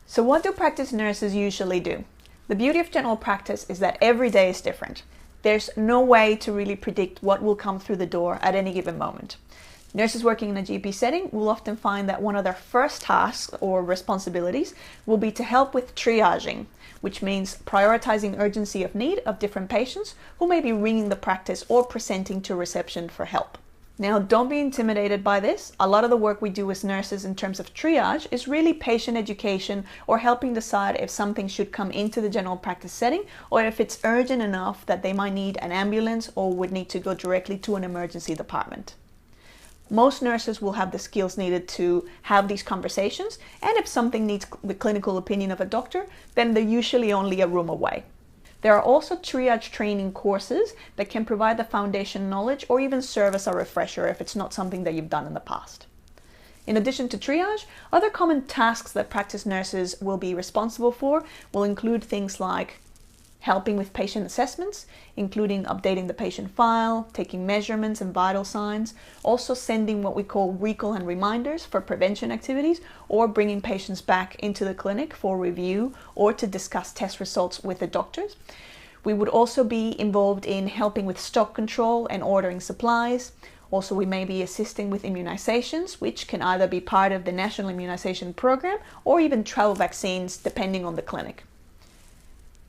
So what do practice nurses usually do? The beauty of general practice is that every day is different. There's no way to really predict what will come through the door at any given moment. Nurses working in a GP setting will often find that one of their first tasks or responsibilities will be to help with triaging, which means prioritizing urgency of need of different patients who may be ringing the practice or presenting to reception for help. Now, don't be intimidated by this. A lot of the work we do as nurses in terms of triage is really patient education or helping decide if something should come into the general practice setting or if it's urgent enough that they might need an ambulance or would need to go directly to an emergency department. Most nurses will have the skills needed to have these conversations, and if something needs the clinical opinion of a doctor, then they're usually only a room away. There are also triage training courses that can provide the foundation knowledge or even serve as a refresher if it's not something that you've done in the past. In addition to triage, other common tasks that practice nurses will be responsible for will include things like helping with patient assessments, including updating the patient file, taking measurements and vital signs, also sending what we call recall and reminders for prevention activities, or bringing patients back into the clinic for review or to discuss test results with the doctors. We would also be involved in helping with stock control and ordering supplies. Also, we may be assisting with immunizations, which can either be part of the National Immunization Program or even travel vaccines, depending on the clinic.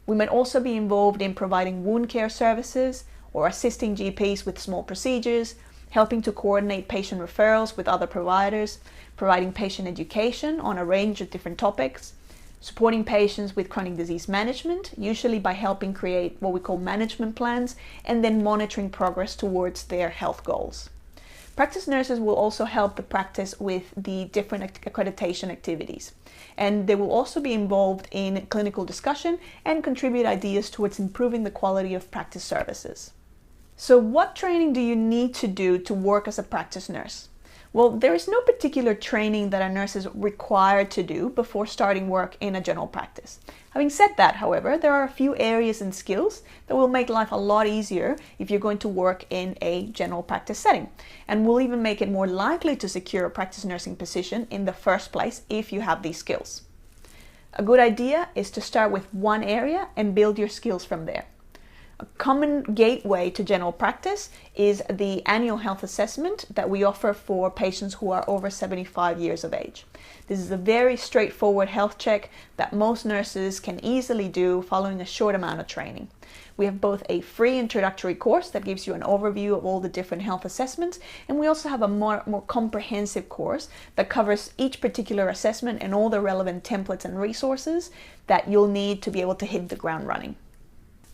We might also be involved in providing wound care services or assisting GPs with small procedures, helping to coordinate patient referrals with other providers, providing patient education on a range of different topics, supporting patients with chronic disease management, usually by helping create what we call management plans, and then monitoring progress towards their health goals. Practice nurses will also help the practice with the different accreditation activities. And they will also be involved in clinical discussion and contribute ideas towards improving the quality of practice services. So what training do you need to do to work as a practice nurse? Well, there is no particular training that a nurse is required to do before starting work in a general practice. Having said that, however, there are a few areas and skills that will make life a lot easier if you're going to work in a general practice setting, and will even make it more likely to secure a practice nursing position in the first place if you have these skills. A good idea is to start with one area and build your skills from there. A common gateway to general practice is the annual health assessment that we offer for patients who are over 75 years of age. This is a very straightforward health check that most nurses can easily do following a short amount of training. We have both a free introductory course that gives you an overview of all the different health assessments, and we also have a more comprehensive course that covers each particular assessment and all the relevant templates and resources that you'll need to be able to hit the ground running.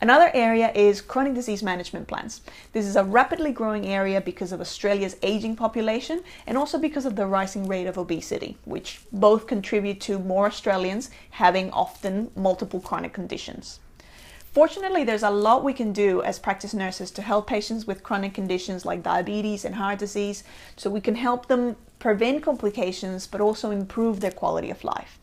Another area is chronic disease management plans. This is a rapidly growing area because of Australia's aging population and also because of the rising rate of obesity, which both contribute to more Australians having often multiple chronic conditions. Fortunately, there's a lot we can do as practice nurses to help patients with chronic conditions like diabetes and heart disease, so we can help them prevent complications but also improve their quality of life.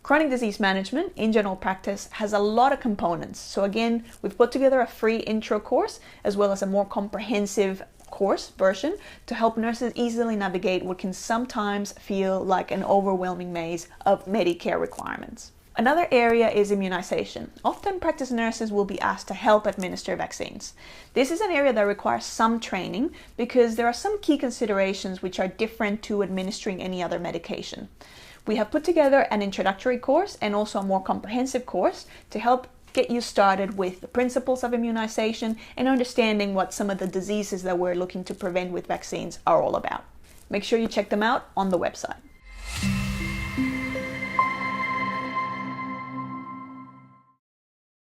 Chronic disease management in general practice has a lot of components. So again, we've put together a free intro course as well as a more comprehensive course version to help nurses easily navigate what can sometimes feel like an overwhelming maze of Medicare requirements. Another area is immunization. Often practice nurses will be asked to help administer vaccines. This is an area that requires some training because there are some key considerations which are different to administering any other medication. We have put together an introductory course and also a more comprehensive course to help get you started with the principles of immunization and understanding what some of the diseases that we're looking to prevent with vaccines are all about. Make sure you check them out on the website.